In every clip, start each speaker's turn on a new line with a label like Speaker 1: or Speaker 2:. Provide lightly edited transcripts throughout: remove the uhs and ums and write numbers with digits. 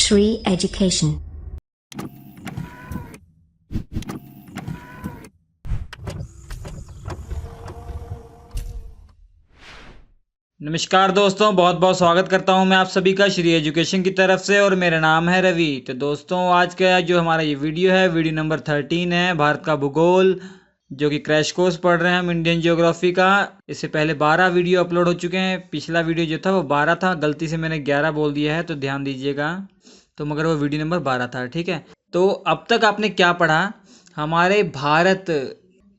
Speaker 1: Shri Education।
Speaker 2: नमस्कार दोस्तों, बहुत बहुत स्वागत करता हूं मैं आप सभी का श्री एजुकेशन की तरफ से और मेरा नाम है रवि। तो दोस्तों, आज का जो हमारा ये वीडियो है, वीडियो नंबर 13 है, भारत का भूगोल, जो कि क्रैश कोर्स पढ़ रहे हैं हम इंडियन ज्योग्राफी का। इससे पहले 12 वीडियो अपलोड हो चुके हैं। पिछला वीडियो जो था वो 12 था, गलती से मैंने 11 बोल दिया है तो ध्यान दीजिएगा। तो मगर वो वीडियो नंबर 12 था, ठीक है। तो अब तक आपने क्या पढ़ा? हमारे भारत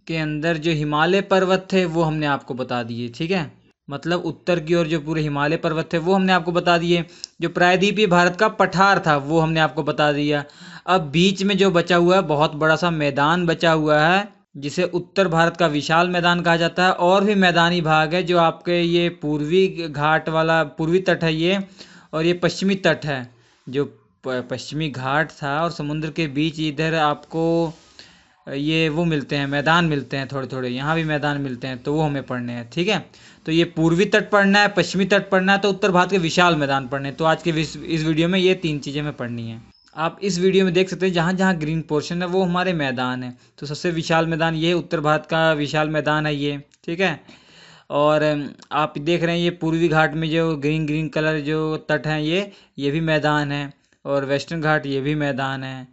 Speaker 2: के अंदर जो हिमालय पर्वत थे वो हमने आपको बता दिए, ठीक है। मतलब उत्तर की ओर जो पूरे हिमालय पर्वत थे वो हमने आपको बता दिए। जो प्रायद्वीपीय भारत का पठार था वो हमने आपको बता दिया। अब बीच में जो बचा हुआ है, बहुत बड़ा सा मैदान बचा हुआ है, जिसे उत्तर भारत का विशाल मैदान कहा जाता है। और भी मैदानी भाग है, जो आपके ये पूर्वी घाट वाला पूर्वी तट है ये, और ये पश्चिमी तट है। जो पश्चिमी घाट था और समुद्र के बीच इधर आपको ये वो मिलते हैं, मैदान मिलते हैं थोड़े थोड़े, यहाँ भी मैदान मिलते हैं, तो वो हमें पढ़ने हैं, ठीक है। तो ये पूर्वी तट पढ़ना है, पश्चिमी तट पढ़ना है, तो उत्तर भारत के विशाल मैदान पढ़ने हैं। तो आज के इस वीडियो में ये 3 चीज़ें हमें पढ़नी है। आप इस वीडियो में देख सकते हैं जहाँ जहाँ ग्रीन पोर्शन है वो हमारे मैदान है। तो सबसे विशाल मैदान ये उत्तर भारत का विशाल मैदान है ये, ठीक है। और आप देख रहे हैं ये पूर्वी घाट में जो ग्रीन ग्रीन कलर जो तट हैं ये भी मैदान है। और वेस्टर्न घाट ये भी मैदान है।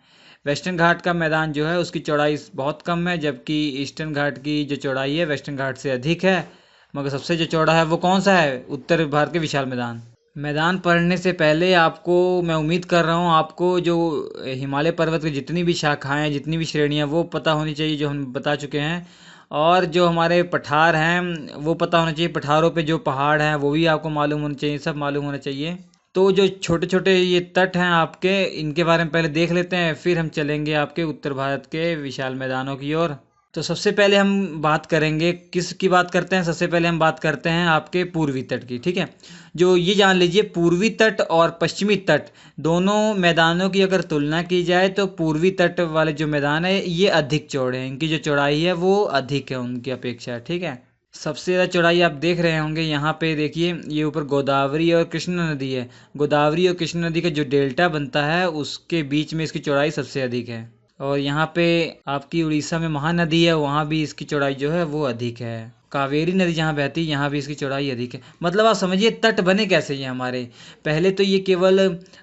Speaker 2: वेस्टर्न घाट का मैदान जो है उसकी चौड़ाई बहुत कम है, जबकि ईस्टर्न घाट की जो चौड़ाई है वेस्टर्न घाट से अधिक है। मगर सबसे जो चौड़ा है वो कौन सा है? उत्तर भारत के विशाल मैदान। मैदान पढ़ने से पहले आपको, मैं उम्मीद कर रहा हूँ आपको जो हिमालय पर्वत की जितनी भी शाखाएं, जितनी भी श्रेणियाँ वो पता होनी चाहिए, जो हम बता चुके हैं। और जो हमारे पठार हैं वो पता होना चाहिए। पठारों पे जो पहाड़ हैं वो भी आपको मालूम होने चाहिए, सब मालूम होना चाहिए। तो जो छोटे छोटे ये तट हैं आपके, इनके बारे में पहले देख लेते हैं, फिर हम चलेंगे आपके उत्तर भारत के विशाल मैदानों की ओर। तो सबसे पहले हम बात करेंगे, किसकी बात करते हैं? सबसे पहले हम बात करते हैं आपके पूर्वी तट की, ठीक है। जो ये जान लीजिए, पूर्वी तट और पश्चिमी तट दोनों मैदानों की अगर तुलना की जाए तो पूर्वी तट वाले जो मैदान है ये अधिक चौड़े हैं। इनकी जो चौड़ाई है वो अधिक है उनकी अपेक्षा, ठीक है। सबसे ज़्यादा चौड़ाई आप देख रहे होंगे यहाँ पे, देखिए ये ऊपर गोदावरी और कृष्णा नदी है। गोदावरी और कृष्णा नदी का जो डेल्टा बनता है उसके बीच में इसकी चौड़ाई सबसे अधिक है। और यहाँ पे आपकी उड़ीसा में महानदी है, वहाँ भी इसकी चौड़ाई जो है वो अधिक है। कावेरी नदी जहाँ बहती है यहाँ भी इसकी चौड़ाई अधिक है। मतलब आप समझिए तट बने कैसे ये हमारे। पहले तो ये केवल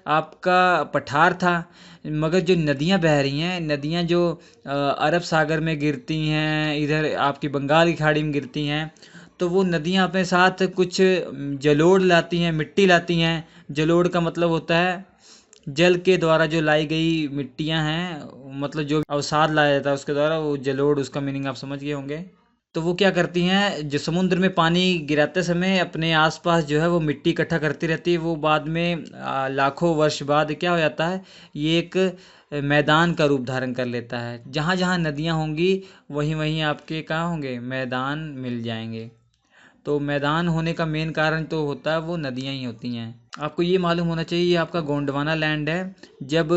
Speaker 2: आपका पठार था, मगर जो नदियाँ बह रही हैं, नदियाँ जो अरब सागर में गिरती हैं, इधर आपकी बंगाल की खाड़ी में गिरती हैं, तो वो नदियाँ अपने साथ कुछ जलोढ़ लाती हैं, मिट्टी लाती हैं। जलोढ़ का मतलब होता है जल के द्वारा जो लाई गई मिट्टियाँ हैं, मतलब जो अवसाद लाया जाता है उसके द्वारा, वो जलोढ़, उसका मीनिंग आप समझ गए होंगे। तो वो क्या करती हैं, जो समुद्र में पानी गिराते समय अपने आसपास जो है वो मिट्टी इकट्ठा करती रहती है। वो बाद में लाखों वर्ष बाद क्या हो जाता है, ये एक मैदान का रूप धारण कर लेता है। जहाँ जहाँ नदियाँ होंगी वहीं वहीं आपके कहाँ होंगे, मैदान मिल जाएंगे। तो मैदान होने का मेन कारण तो होता है वो नदियाँ ही होती हैं। आपको ये मालूम होना चाहिए ये आपका गोंडवाना लैंड है। जब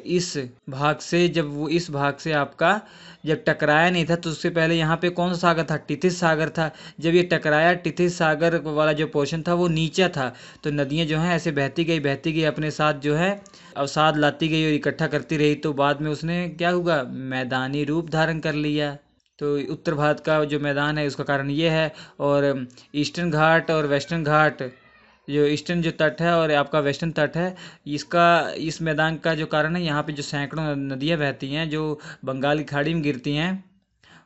Speaker 2: इस भाग से, जब वो इस भाग से आपका जब टकराया नहीं था, तो उससे पहले यहाँ पे कौन सा सागर था? टिथिस सागर था। जब ये टकराया, टिथिस सागर वाला जो पोर्शन था वो नीचा था। तो नदियाँ जो हैं ऐसे बहती गई अपने साथ जो है अवसाद लाती गई और इकट्ठा करती रही। तो बाद में उसने क्या हुआ, मैदानी रूप धारण कर लिया। तो उत्तर भारत का जो मैदान है उसका कारण ये है। और ईस्टर्न घाट और वेस्टर्न घाट, जो ईस्टर्न जो तट है और आपका वेस्टर्न तट है, इसका इस मैदान का जो कारण है, यहाँ पे जो सैकड़ों नदियाँ बहती हैं जो बंगाल की खाड़ी में गिरती हैं,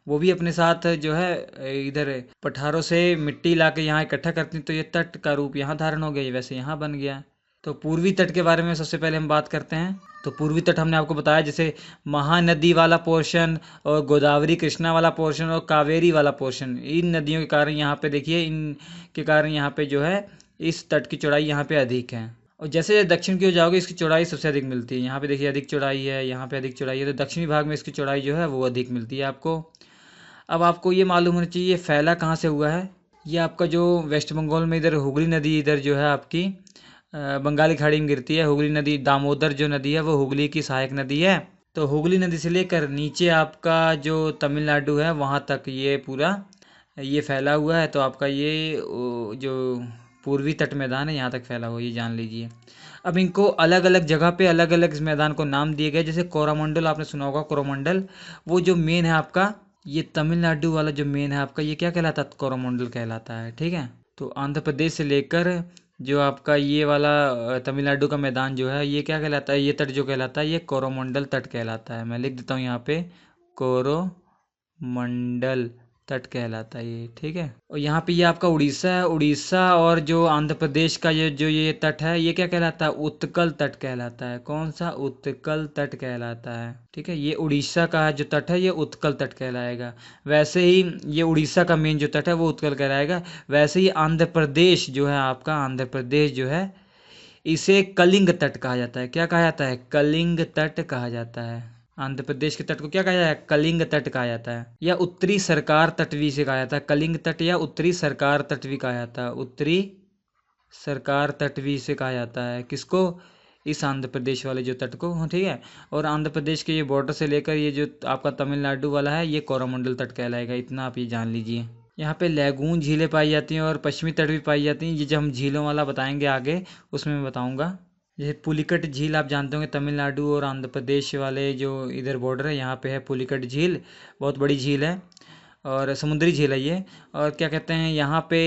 Speaker 2: वो भी अपने साथ जो है इधर पठारों से मिट्टी ला के यहाँ इकट्ठा करती हैं। तो ये तट का रूप यहाँ धारण हो गया, वैसे यहाँ बन गया। तो पूर्वी तट के बारे में सबसे पहले हम बात करते हैं। तो पूर्वी तट हमने आपको बताया, जैसे महानदी वाला पोर्शन और गोदावरी कृष्णा वाला पोर्शन और कावेरी वाला पोर्शन, इन नदियों के कारण यहाँ पे देखिए, इनके कारण यहाँ पे जो है इस तट की चौड़ाई यहाँ पे अधिक है। और जैसे दक्षिण की ओर जाओगे इसकी चौड़ाई सबसे अधिक मिलती है। यहाँ पे देखिए अधिक चौड़ाई है, यहाँ पे अधिक चौड़ाई है, तो दक्षिणी भाग में इसकी चौड़ाई जो है वो अधिक मिलती है आपको। अब आपको ये मालूम होना चाहिए फैला कहाँ से हुआ है। ये आपका जो वेस्ट बंगाल में इधर हुगली नदी इधर जो है आपकी बंगाली खाड़ी में गिरती है। हुगली नदी, दामोदर जो नदी है वो हुगली की सहायक नदी है। तो हुगली नदी से लेकर नीचे आपका जो तमिलनाडु है वहाँ तक ये पूरा ये फैला हुआ है। तो आपका ये जो पूर्वी तट मैदान है यहाँ तक फैला हुआ, ये जान लीजिए। अब इनको अलग अलग जगह पे अलग अलग इस मैदान को नाम दिए गए। जैसे कोरोमंडल आपने सुना होगा, कोरोमंडल वो जो मेन है आपका, ये तमिलनाडु वाला जो मेन है आपका, ये क्या कहलाता है? कोरोमंडल कहलाता है। ठीक है, तो आंध्र प्रदेश से लेकर जो आपका ये वाला तमिलनाडु का मैदान जो है, ये क्या कहलाता है? ये तट जो कहलाता है, ये कोरोमंडल तट कहलाता है। मैं लिख देता हूँ यहाँ पे, कोरोमंडल तट कहलाता है ये। ठीक है, और यहाँ पे ये आपका उड़ीसा है। उड़ीसा और जो आंध्र प्रदेश का ये जो ये तट है, ये क्या कहलाता है? उत्कल तट कहलाता है। कौन सा? उत्कल तट कहलाता है। ठीक है, ये उड़ीसा का जो तट है, ये उत्कल तट कहलाएगा। वैसे ही ये उड़ीसा का मेन जो तट है वो उत्कल कहलाएगा। वैसे ही आंध्र प्रदेश जो है आपका, आंध्र प्रदेश जो है, इसे कलिंग तट कहा जाता है। क्या कहा जाता है? कलिंग तट कहा जाता है। आंध्र प्रदेश के तट को क्या कहा जाता है? कलिंग तट कहा जाता है, या उत्तरी सरकार तट भी इसे कहा जाता है। कलिंग तट या उत्तरी सरकार तट भी कहा जाता है। उत्तरी सरकार तट भी इसे कहा जाता है। किसको? इस आंध्र प्रदेश वाले जो तट को। हाँ, ठीक है। और आंध्र प्रदेश के ये बॉर्डर से लेकर ये जो आपका तमिलनाडु वाला है, ये कोरोमंडल तट कहलाएगा। इतना आप ये जान लीजिए। यहाँ पे लैगून झीलें पाई जाती हैं और पश्चिमी तट भी पाई जाती हैं। ये जब हम झीलों वाला बताएंगे आगे, उसमें मैं बताऊंगा। जैसे पुलिकट झील आप जानते होंगे, तमिलनाडु और आंध्र प्रदेश वाले जो इधर बॉर्डर है, यहाँ पे है पुलिकट झील। बहुत बड़ी झील है और समुद्री झील है ये। और क्या कहते हैं, यहाँ पे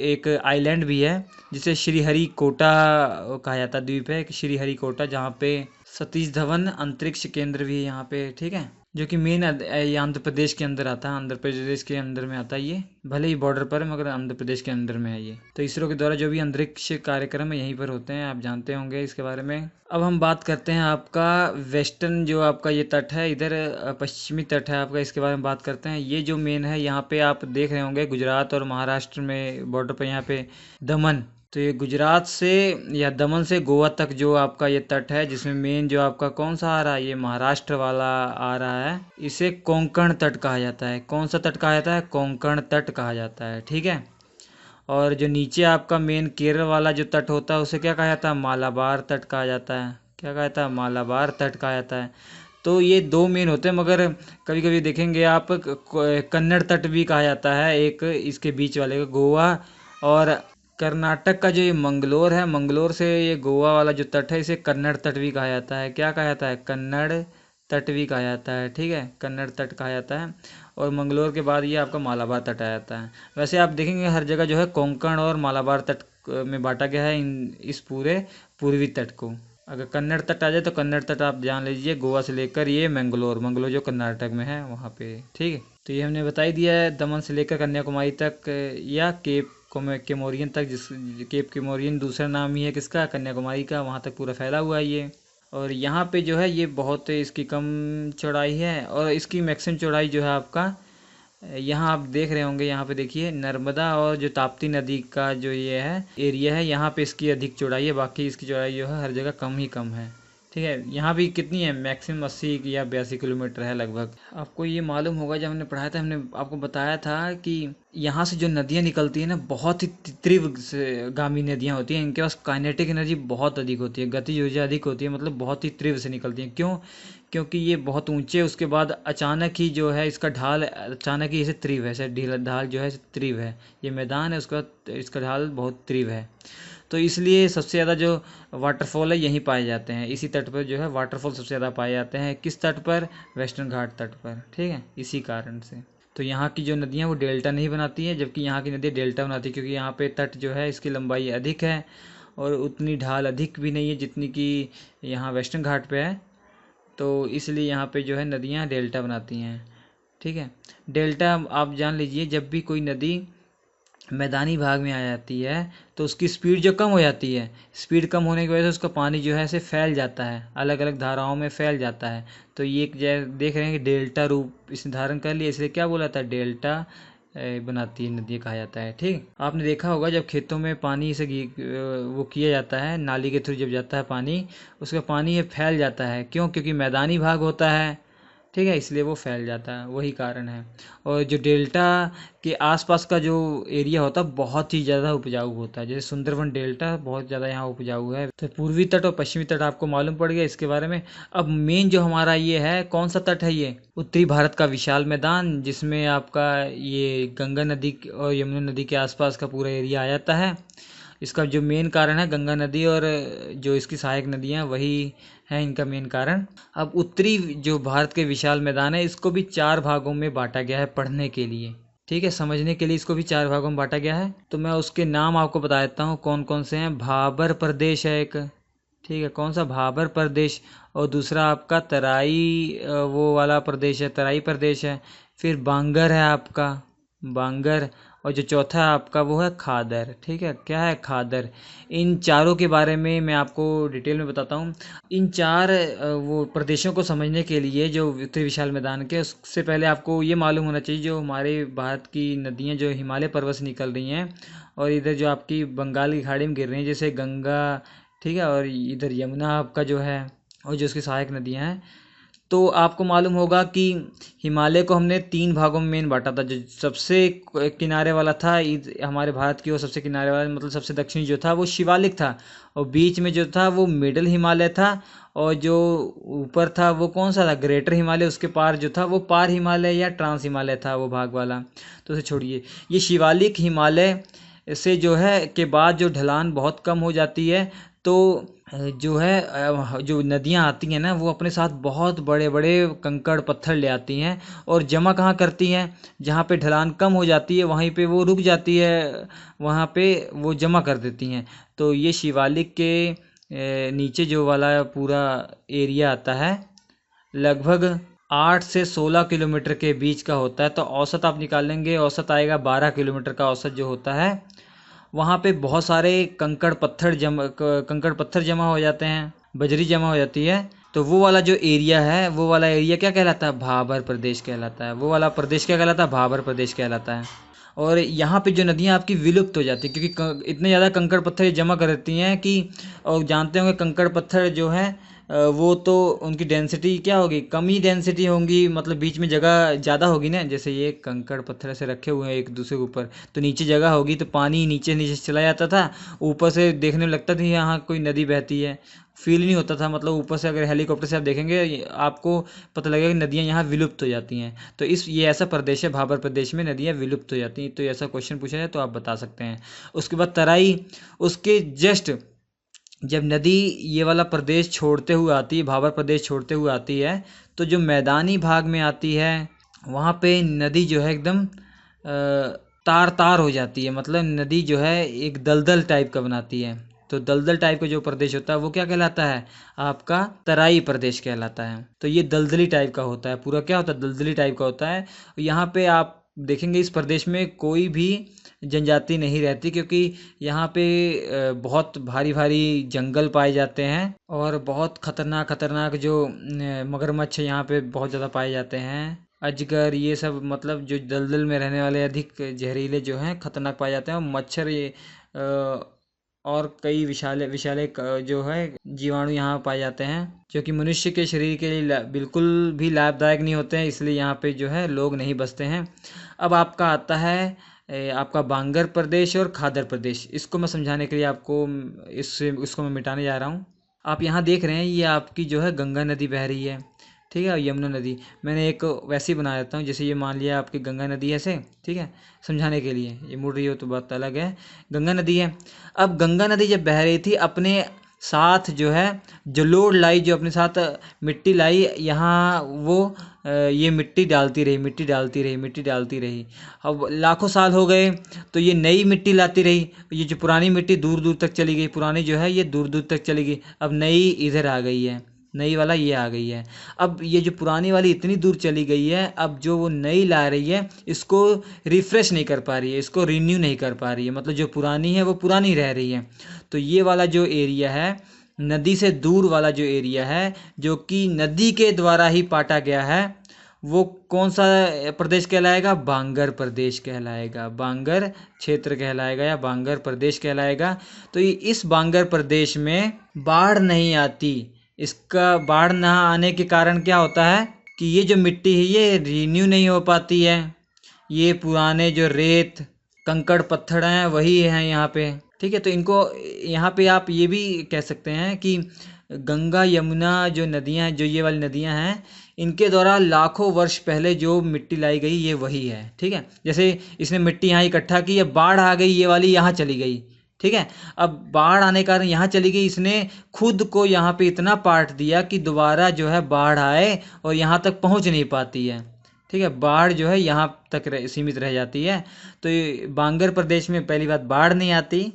Speaker 2: एक आइलैंड भी है जिसे श्रीहरिकोटा कहा जाता है। द्वीप है एक श्रीहरिकोटा, जहाँ पे सतीश धवन अंतरिक्ष केंद्र भी है यहाँ पे। ठीक है, जो कि मेन आंध्र प्रदेश के अंदर आता है। आंध्र प्रदेश के अंदर में आता है ये, भले ही बॉर्डर पर है मगर आंध्र प्रदेश के अंदर में है ये। तो इसरो के द्वारा जो भी अंतरिक्ष कार्यक्रम है यहीं पर होते हैं, आप जानते होंगे इसके बारे में। अब हम बात करते हैं आपका वेस्टर्न जो आपका ये तट है, इधर पश्चिमी तट है आपका, इसके बारे में बात करते हैं। ये जो मेन है, यहाँ पे आप देख रहे होंगे गुजरात और महाराष्ट्र में बॉर्डर पर यहाँ पे दमन। तो ये गुजरात से या दमन से गोवा तक जो आपका ये तट है, जिसमें मेन जो आपका कौन सा आ रहा है, ये महाराष्ट्र वाला आ रहा है, इसे कोंकण तट कहा जाता है। कौन सा तट कहा जाता है? कोंकण तट कहा जाता है। ठीक है, और जो नीचे आपका मेन केरल वाला जो तट होता है, उसे क्या कहा जाता है? मालाबार तट कहा जाता है। क्या कहा जाता है? मालाबार तट कहा जाता है। तो ये दो मेन होते हैं, मगर कभी कभी देखेंगे आप कन्नड़ तट भी कहा जाता है एक, इसके बीच वाले को। गोवा और कर्नाटक का जो ये मंगलोर है, मंगलोर से ये गोवा वाला जो तट है, इसे कन्नड़ तट भी कहा जाता है। क्या कहा जाता है? कन्नड़ तट भी कहा जाता है। ठीक है, कन्नड़ तट कहा जाता है। और मंगलोर के बाद ये आपका मालाबार तट आ जाता है। वैसे आप देखेंगे हर जगह जो है कोंकण और मालाबार तट में बांटा गया है इस पूरे पूर्वी तट को। अगर कन्नड़ तट आ जाए तो कन्नड़ तट आप जान लीजिए, गोवा से लेकर ये मंगलोर जो कर्नाटक में है वहाँ पे। ठीक है, तो ये हमने बता ही दिया है, दमन से लेकर कन्याकुमारी तक या केप केमोरियन तक, जिस केप केमोरियन दूसरा नाम ही है किसका? कन्याकुमारी का। वहाँ तक पूरा फैला हुआ है ये। और यहाँ पे जो है ये बहुत इसकी कम चौड़ाई है, और इसकी मैक्सिमम चौड़ाई जो है आपका, यहाँ आप देख रहे होंगे, यहाँ पे देखिए नर्मदा और जो ताप्ती नदी का जो ये है एरिया है, यहाँ पे इसकी अधिक चौड़ाई है। बाकी इसकी चौड़ाई जो है हर जगह कम ही कम है। ठीक है, यहाँ भी कितनी है? मैक्सिमम 80 या 82 किलोमीटर है लगभग। आपको ये मालूम होगा, जब हमने पढ़ाया था, हमने आपको बताया था कि यहाँ से जो नदियाँ निकलती है ना, बहुत ही तीव्रगामी नदियाँ होती हैं। इनके पास काइनेटिक एनर्जी बहुत अधिक होती है, गतिज ऊर्जा अधिक होती है, मतलब बहुत ही तीव्र से निकलती हैं। क्यों? क्योंकि ये बहुत ऊंचे, उसके बाद अचानक ही जो है इसका ढाल अचानक ही ऐसे तीव्र है, ऐसे ढाल जो है तीव्र है। ये मैदान है, उसका इसका ढाल बहुत तीव्र है। तो इसलिए सबसे ज़्यादा जो वाटरफॉल है यहीं पाए जाते हैं। इसी तट पर जो है वाटरफॉल सबसे ज़्यादा पाए जाते हैं। किस तट पर? वेस्टर्न घाट तट पर। ठीक है, इसी कारण से तो यहाँ की जो नदियाँ वो डेल्टा नहीं बनाती हैं, जबकि यहाँ की नदी डेल्टा बनाती है, क्योंकि यहाँ पे तट जो है इसकी लंबाई अधिक है और उतनी ढाल अधिक भी नहीं है जितनी कि यहाँ वेस्टर्न घाट पे है। तो इसलिए यहाँ पे जो है नदियाँ डेल्टा बनाती हैं। ठीक है, डेल्टा आप जान लीजिए, जब भी कोई नदी मैदानी भाग में आ जाती है तो उसकी स्पीड जो कम हो जाती है, स्पीड कम होने की वजह से उसका पानी जो है ऐसे फैल जाता है, अलग अलग धाराओं में फैल जाता है। तो ये देख रहे हैं कि डेल्टा रूप इसने धारण कर लिया, इसलिए क्या बोला था? डेल्टा बनाती है नदी कहा जाता है। ठीक, आपने देखा होगा जब खेतों में पानी से वो किया जाता है, नाली के थ्रू जब जाता है पानी, उसका पानी ये फैल जाता है। क्यों? क्योंकि मैदानी भाग होता है। ठीक है, इसलिए वो फैल जाता है, वही कारण है। और जो डेल्टा के आसपास का जो एरिया होता है बहुत ही ज़्यादा उपजाऊ होता है, जैसे सुंदरबन डेल्टा बहुत ज़्यादा यहाँ उपजाऊ है। तो पूर्वी तट और पश्चिमी तट आपको मालूम पड़ गया इसके बारे में। अब मेन जो हमारा ये है, कौन सा तट है ये? उत्तरी भारत का विशाल मैदान, जिसमें आपका ये गंगा नदी और यमुना नदी के आसपास का पूरा एरिया आ जाता है। इसका जो मेन कारण है गंगा नदी और जो इसकी सहायक नदियाँ वही है इनका मेन कारण। अब उत्तरी जो भारत के विशाल मैदान है इसको भी 4 भागों में बांटा गया है पढ़ने के लिए, ठीक है, समझने के लिए इसको भी 4 भागों में बांटा गया है। तो मैं उसके नाम आपको बता देता हूँ कौन कौन से हैं। भाबर प्रदेश है एक, ठीक है, कौन सा, भाबर प्रदेश। और दूसरा आपका तराई वो वाला प्रदेश है, तराई प्रदेश है। फिर बांगर है आपका, बांगर। और जो चौथा है आपका वो है खादर, ठीक है, क्या है, खादर। इन चारों के बारे में मैं आपको डिटेल में बताता हूँ। इन 4 वो प्रदेशों को समझने के लिए जो उत्तरी विशाल मैदान के, उससे पहले आपको ये मालूम होना चाहिए जो हमारे भारत की नदियाँ जो हिमालय पर्वत से निकल रही हैं और इधर जो आपकी बंगाल की खाड़ी में गिर रही हैं, जैसे गंगा, ठीक है, और इधर यमुना आपका जो है, और जो उसकी सहायक नदियाँ हैं। तो आपको मालूम होगा कि हिमालय को हमने 3 भागों में मेन बांटा था। जो सबसे किनारे वाला था हमारे भारत की, वो सबसे किनारे वाला मतलब सबसे दक्षिणी जो था वो शिवालिक था, और बीच में जो था वो मिडल हिमालय था, और जो ऊपर था वो कौन सा था, ग्रेटर हिमालय। उसके पार जो था वो पार हिमालय या ट्रांस हिमालय था वो भाग वाला। तो उसे छोड़िए, ये शिवालिक हिमालय से जो है के बाद जो ढलान बहुत कम हो जाती है, तो जो है जो नदियाँ आती हैं ना वो अपने साथ बहुत बड़े बड़े कंकड़ पत्थर ले आती हैं और जमा कहाँ करती हैं, जहाँ पे ढलान कम हो जाती है वहीं पे वो रुक जाती है, वहाँ पे वो जमा कर देती हैं। तो ये शिवालिक के नीचे जो वाला पूरा एरिया आता है लगभग 8 से 16 किलोमीटर के बीच का होता है। तो औसत आप निकाल लेंगे, औसत आएगा 12 किलोमीटर का औसत जो होता है। वहाँ पे बहुत सारे कंकड़ पत्थर जमा हो जाते हैं, बजरी जमा हो जाती है। तो वो वाला जो एरिया है, वो वाला एरिया क्या कहलाता है, भाबर प्रदेश कहलाता है। वो वाला प्रदेश क्या कहलाता है, भाबर प्रदेश कहलाता है। और यहाँ पे जो नदियाँ आपकी विलुप्त हो जाती है क्योंकि इतने ज़्यादा कंकड़ पत्थर जमा कर देती हैं कि, और जानते होंगे कंकड़ पत्थर जो है वो तो उनकी डेंसिटी क्या होगी, कम ही डेंसिटी होंगी, मतलब बीच में जगह ज़्यादा होगी ना। जैसे ये कंकड़ पत्थर ऐसे रखे हुए हैं एक दूसरे के ऊपर, तो नीचे जगह होगी तो पानी नीचे नीचे चला जाता था, ऊपर से देखने में लगता था यहाँ कोई नदी बहती है, फील नहीं होता था। मतलब ऊपर से अगर हेलीकॉप्टर से आप देखेंगे आपको पता लगेगा कि नदियाँ यहाँ विलुप्त हो जाती हैं। तो ये ऐसा प्रदेश है, भाबर प्रदेश में नदियाँ विलुप्त हो जाती हैं। तो ऐसा क्वेश्चन पूछा जाए तो आप बता सकते हैं। उसके बाद तराई, उसके जस्ट जब नदी ये वाला प्रदेश छोड़ते हुए आती है, भाबर प्रदेश छोड़ते हुए आती है, तो जो मैदानी भाग में आती है वहाँ पे नदी जो है एकदम तार तार हो जाती है। मतलब नदी जो है एक दलदल टाइप का बनाती है। तो दलदल टाइप का जो प्रदेश होता है वो क्या कहलाता है, आपका तराई प्रदेश कहलाता है। तो ये दलदली टाइप का होता है, पूरा क्या होता है, दलदली टाइप का होता है। यहाँ पे आप देखेंगे इस प्रदेश में कोई भी जनजाति नहीं रहती क्योंकि यहाँ पे बहुत भारी भारी जंगल पाए जाते हैं और बहुत खतरनाक खतरनाक जो मगरमच्छ यहाँ पे बहुत ज़्यादा पाए जाते हैं, अजगर, ये सब, मतलब जो दलदल में रहने वाले अधिक जहरीले जो हैं खतरनाक पाए जाते हैं। और मच्छर ये और कई विशाले विशाले जो है जीवाणु यहाँ पाए जाते हैं जो कि मनुष्य के शरीर के लिए बिल्कुल भी लाभदायक नहीं होते हैं, इसलिए यहाँ पे जो है लोग नहीं बसते हैं। अब आपका आता है आपका बांगर प्रदेश और खादर प्रदेश। इसको मैं समझाने के लिए आपको इसको मैं मिटाने जा रहा हूँ। आप यहाँ देख रहे हैं ये आपकी जो है गंगा नदी बह रही है, ठीक है, और यमुना नदी। मैंने एक वैसे ही बना देता हूँ, जैसे ये मान लिया आपकी गंगा नदी ऐसे, ठीक है, समझाने के लिए, ये मुड़ रही हो तो बात अलग है। गंगा नदी है। अब गंगा नदी जब बह रही थी अपने साथ जो है जो लोड लाई, जो अपने साथ मिट्टी लाई, यहाँ वो ये मिट्टी डालती रही, मिट्टी डालती रही, मिट्टी डालती रही। अब लाखों साल हो गए तो ये नई मिट्टी लाती रही। ये जो पुरानी मिट्टी दूर दूर तक चली गई, पुरानी जो है ये दूर दूर तक चली गई, अब नई इधर आ गई है, नई वाला ये आ गई है। अब ये जो पुरानी वाली इतनी दूर चली गई है, अब जो वो नई ला रही है इसको रिफ़्रेश नहीं कर पा रही है, इसको रिन्यू नहीं कर पा रही है, मतलब जो पुरानी है वो पुरानी रह रही है। तो ये वाला जो एरिया है, नदी से दूर वाला जो एरिया है, जो कि नदी के द्वारा ही पाटा गया है, वो कौन सा प्रदेश कहलाएगा, बांगर प्रदेश कहलाएगा, बांगर क्षेत्र कहलाएगा या बांगर प्रदेश कहलाएगा। तो इस बांगर प्रदेश में बाढ़ नहीं आती। इसका बाढ़ ना आने के कारण क्या होता है कि ये जो मिट्टी है ये रिन्यू नहीं हो पाती है, ये पुराने जो रेत कंकड़ पत्थर हैं वही हैं यहाँ पे, ठीक है। तो इनको यहाँ पे आप ये भी कह सकते हैं कि गंगा यमुना जो नदियाँ हैं, जो ये वाली नदियाँ हैं, इनके द्वारा लाखों वर्ष पहले जो मिट्टी लाई गई ये वही है, ठीक है। जैसे इसने मिट्टी यहाँ इकट्ठा की, ये बाढ़ आ गई, ये वाली यहाँ चली गई, ठीक है। अब बाढ़ आने के कारण यहाँ चली गई, इसने खुद को यहाँ पे इतना पाट दिया कि दोबारा जो है बाढ़ आए और यहाँ तक पहुँच नहीं पाती है। ठीक है, बाढ़ जो है यहाँ तक सीमित रह जाती है। तो ये बांगर प्रदेश में पहली बात बाढ़ नहीं आती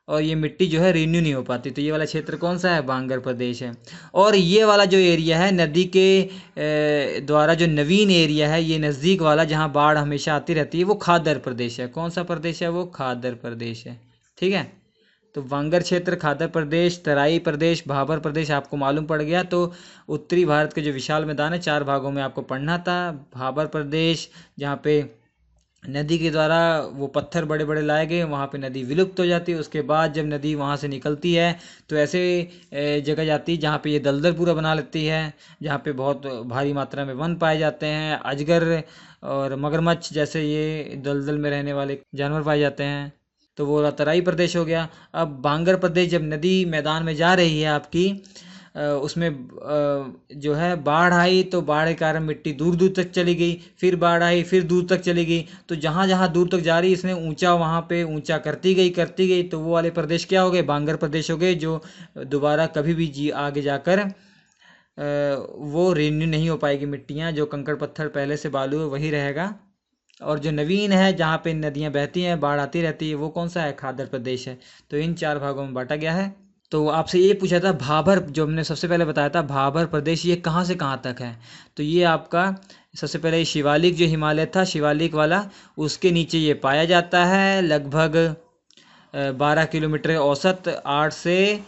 Speaker 2: और ये मिट्टी जो है रिन्यू नहीं हो पाती। तो ये वाला क्षेत्र कौन सा है? बांगर प्रदेश है। और ये वाला जो एरिया है नदी के द्वारा जो नवीन एरिया है, ये नज़दीक वाला जहाँ बाढ़ हमेशा आती रहती है, वो खादर प्रदेश है। कौन सा प्रदेश है? वो खादर प्रदेश है। ठीक है, तो बांगर क्षेत्र, खादर प्रदेश, तराई प्रदेश, भाबर प्रदेश आपको मालूम पड़ गया। तो उत्तरी भारत के जो विशाल मैदान है 4 भागों में आपको पढ़ना था। भाबर प्रदेश जहाँ पे नदी के द्वारा वो पत्थर बड़े बड़े लाए गए, वहाँ पे नदी विलुप्त हो जाती है। उसके बाद जब नदी वहाँ से निकलती है तो ऐसे जगह जाती है जहाँ पे ये दलदल पूरा बना लेती है, जहाँ पे बहुत भारी मात्रा में वन पाए जाते हैं, अजगर और मगरमच्छ जैसे ये दलदल में रहने वाले जानवर पाए जाते हैं। तो वो तराई प्रदेश हो गया। अब बांगर प्रदेश जब नदी मैदान में जा रही है आपकी, उसमें जो है बाढ़ आई तो बाढ़ के कारण मिट्टी दूर दूर तक चली गई, फिर बाढ़ आई फिर दूर तक चली गई। तो जहाँ जहाँ दूर तक जा रही इसने ऊंचा, वहाँ पे ऊंचा करती गई। तो वो वाले प्रदेश क्या हो गए? बांगर प्रदेश हो गए, जो दोबारा कभी भी आगे जाकर वो रिन्यू नहीं हो पाएगी। मिट्टियाँ जो कंकड़ पत्थर पहले से बालू है वही रहेगा। और जो नवीन है जहाँ पे नदियाँ बहती हैं, बाढ़ आती रहती है, वो कौन सा है? खादर प्रदेश है। तो इन 4 भागों में बांटा गया है। तो आपसे ये पूछा था भाबर, जो हमने सबसे पहले बताया था भाबर प्रदेश, ये कहाँ से कहाँ तक है? तो ये आपका सबसे पहले शिवालिक जो हिमालय था, शिवालिक वाला, उसके नीचे ये पाया जाता है। लगभग 12 किलोमीटर औसत, 8 से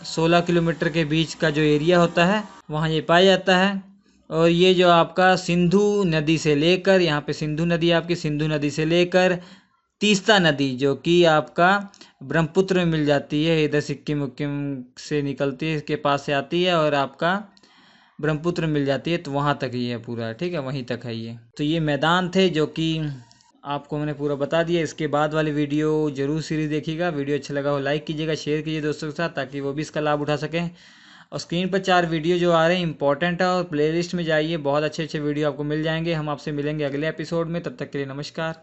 Speaker 2: 16 किलोमीटर के बीच का जो एरिया होता है वहाँ ये पाया जाता है। और ये जो आपका सिंधु नदी से लेकर, यहाँ पे सिंधु नदी आपकी, सिंधु नदी से लेकर तीस्ता नदी जो कि आपका ब्रह्मपुत्र में मिल जाती है, इधर सिक्किम उक्किम से निकलती है, इसके पास से आती है और आपका ब्रह्मपुत्र मिल जाती है। तो वहाँ तक ही है पूरा, ठीक है, वहीं तक है ये। तो ये मैदान थे जो कि आपको मैंने पूरा बता दिया। इसके बाद वाली वीडियो जरूर सीरीज देखिएगा। वीडियो अच्छा लगा हो लाइक कीजिएगा, शेयर कीजिए दोस्तों के साथ, ताकि वो भी इसका लाभ उठा सकें। और स्क्रीन पर 4 वीडियो जो आ रहे हैं इंपॉर्टेंट है, और प्लेलिस्ट में जाइए, बहुत अच्छे अच्छे वीडियो आपको मिल जाएंगे। हम आपसे मिलेंगे अगले एपिसोड में, तब तक के लिए नमस्कार।